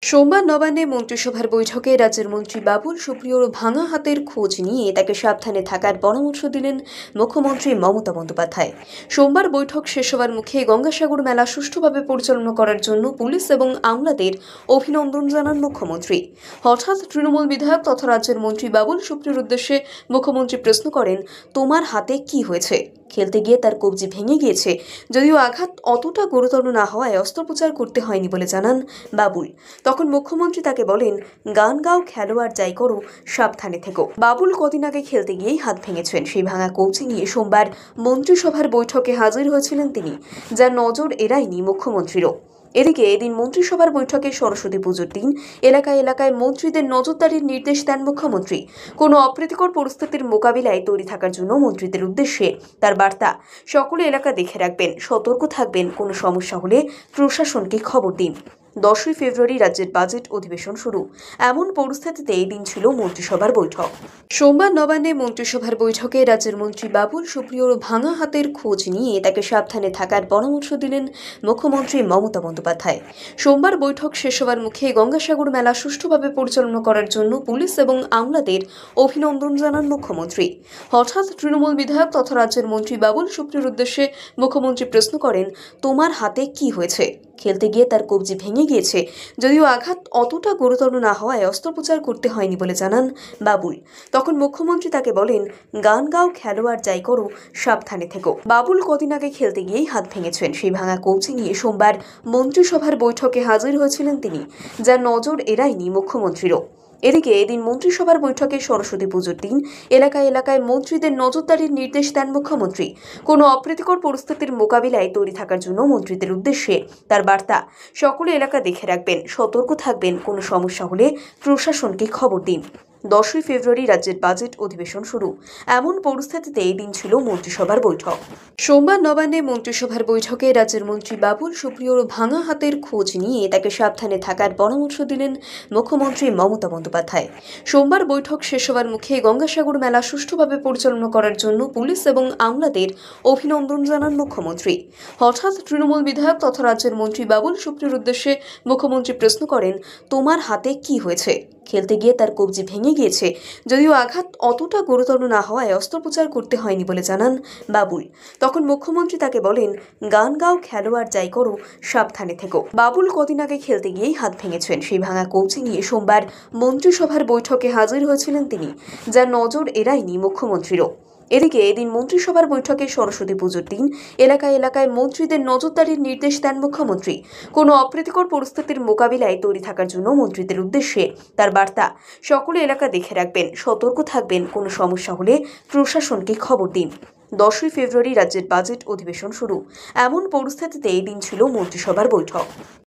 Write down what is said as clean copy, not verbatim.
সোমবার নবান্নে মন্ত্রিসভার বৈঠকে রাজ্যের মন্ত্রী বাবুল সুপ্রিয়র ভাঙা হাতের খোঁজ নিয়ে তাকে সাবধানে থাকার পরামর্শ দিলেন মুখ্যমন্ত্রী মমতা বন্দ্যোপাধ্যায়। সোমবার বৈঠক শেষ হওয়ার মুখে গঙ্গাসাগর মেলা সুষ্ঠুভাবে পরিচালনা করার জন্য পুলিশ এবং আমলাদের অভিনন্দন জানান মুখ্যমন্ত্রী। হঠাৎ তৃণমূল বিধায়ক তথা রাজ্যের মন্ত্রী বাবুল সুপ্রিয়র উদ্দেশ্যে মুখ্যমন্ত্রী প্রশ্ন করেন, তোমার হাতে কি হয়েছে? খেলতে গিয়ে তার কবজি ভেঙে গিয়েছে, যদিও আঘাত অতটা গুরুতর না হওয়ায় অস্ত্রোপচার করতে হয়নি বলে জানান বাবুল। তখন মুখ্যমন্ত্রী তাকে বলেন, গান গাও খেলোয়াড় যাই করো, সাবধানে থেকো। বাবুল কদিন আগে খেলতে গিয়েই হাত ভেঙেছেন। সেই ভাঙা কবজি নিয়ে সোমবার মন্ত্রিসভার বৈঠকে হাজির হয়েছিলেন তিনি, যার নজর এড়ায়নি মুখ্যমন্ত্রীরও। এদিকে এদিন মন্ত্রিসভার বৈঠকে সরস্বতী পুজোর দিন এলাকায় এলাকায় মন্ত্রীদের নজরদারির নির্দেশ দেন মুখ্যমন্ত্রী। কোনো অপ্রীতিকর পরিস্থিতির মোকাবিলায় তৈরি থাকার জন্য মন্ত্রীদের উদ্দেশ্যে তার বার্তা, সকলে এলাকা দেখে রাখবেন, সতর্ক থাকবেন, কোনো সমস্যা হলে প্রশাসনকে খবর দিন। 10ই ফেব্রুয়ারি রাজ্যের বাজেট অধিবেশন শুরু। এমন পরিস্থিতিতে এই দিন ছিল মন্ত্রিসভার বৈঠক। সোমবার নবান্নে মন্ত্রিসভার বৈঠকে রাজ্যের মন্ত্রী বাবুল সুপ্রিয়র ভাঙা হাতের খোঁজ নিয়ে তাকে সাবধানে থাকার পরামর্শ দিলেন মুখ্যমন্ত্রী মমতা বন্দ্যোপাধ্যায়। সোমবার বৈঠক শেষ হওয়ার মুখে গঙ্গাসাগর মেলা সুষ্ঠুভাবে পরিচালনা করার জন্য পুলিশ এবং আমলাদের অভিনন্দন জানান মুখ্যমন্ত্রী। হঠাৎ তৃণমূল বিধায়ক তথা রাজ্যের মন্ত্রী বাবুল সুপ্রিয়র উদ্দেশ্যে মুখ্যমন্ত্রী প্রশ্ন করেন, তোমার হাতে কি হয়েছে? খেলতে গিয়ে তার কবজি ভেঙে গিয়েছে, যদিও আঘাত অতটা গুরুতর না হওয়ায় অস্ত্রোপচার করতে হয়নি বলে জানান বাবুল। তখন মুখ্যমন্ত্রী তাকে বলেন, গান গাও খেলোয়াড় যাই করো, সাবধানে থেকো। বাবুল কদিন আগে খেলতে গিয়েই হাত ভেঙেছেন। সেই ভাঙা কবজি নিয়ে সোমবার মন্ত্রিসভার বৈঠকে হাজির হয়েছিলেন তিনি, যার নজর এড়ায়নি মুখ্যমন্ত্রীরও। এদিকে এদিন মন্ত্রিসভার বৈঠকে সরস্বতী পুজোর দিন এলাকায় এলাকায় মন্ত্রীদের নজরদারির নির্দেশ দেন মুখ্যমন্ত্রী। কোনো অপ্রীতিকর পরিস্থিতির মোকাবিলায় তৈরি থাকার জন্য মন্ত্রীদের উদ্দেশ্যে তার বার্তা, সকলে এলাকা দেখে রাখবেন, সতর্ক থাকবেন, কোনো সমস্যা হলে প্রশাসনকে খবর দিন। 10ই ফেব্রুয়ারি রাজ্যের বাজেট অধিবেশন শুরু। এমন পরিস্থিতিতে এই দিন ছিল মন্ত্রিসভার বৈঠক। সোমবার নবান্নে মন্ত্রিসভার বৈঠকে রাজ্যের মন্ত্রী বাবুল সুপ্রিয়র ভাঙা হাতের খোঁজ নিয়ে তাকে সাবধানে থাকার পরামর্শ দিলেন মুখ্যমন্ত্রী মমতা বন্দ্যোপাধ্যায়। সোমবার বৈঠক শেষ হওয়ার মুখে গঙ্গাসাগর মেলা সুষ্ঠুভাবে পরিচালনা করার জন্য পুলিশ এবং আমলাদের অভিনন্দন জানান মুখ্যমন্ত্রী। হঠাৎ তৃণমূল বিধায়ক তথা রাজ্যের মন্ত্রী বাবুল সুপ্রিয়র উদ্দেশ্যে মুখ্যমন্ত্রী প্রশ্ন করেন, তোমার হাতে কি হয়েছে? খেলতে গিয়ে তার কবজি ভেঙে গিয়েছে, যদিও আঘাত অতটা গুরুতর না হওয়ায় অস্ত্রোপচার করতে হয়নি বলে জানান বাবুল। তখন মুখ্যমন্ত্রী তাকে বলেন, গান গাও খেলোয়াড় যাই করো, সাবধানে থেকো। বাবুল কদিন আগে খেলতে গিয়েই হাত ভেঙেছেন। সেই ভাঙা কবজি নিয়ে সোমবার মন্ত্রিসভার বৈঠকে হাজির হয়েছিলেন তিনি, যার নজর এড়ায়নি মুখ্যমন্ত্রীরও। এদিকে এদিন মন্ত্রিসভার বৈঠকে সরস্বতী পুজোর দিন এলাকায় এলাকায় মন্ত্রীদের নজরদারির নির্দেশ দেন মুখ্যমন্ত্রী। কোনো অপ্রীতিকর পরিস্থিতির মোকাবিলায় তৈরি থাকার জন্য মন্ত্রীদের উদ্দেশ্যে তার বার্তা, সকলে এলাকা দেখে রাখবেন, সতর্ক থাকবেন, কোনো সমস্যা হলে প্রশাসনকে খবর দিন। 10ই ফেব্রুয়ারি রাজ্যের বাজেট অধিবেশন শুরু। এমন পরিস্থিতিতে এই দিন ছিল মন্ত্রিসভার বৈঠক।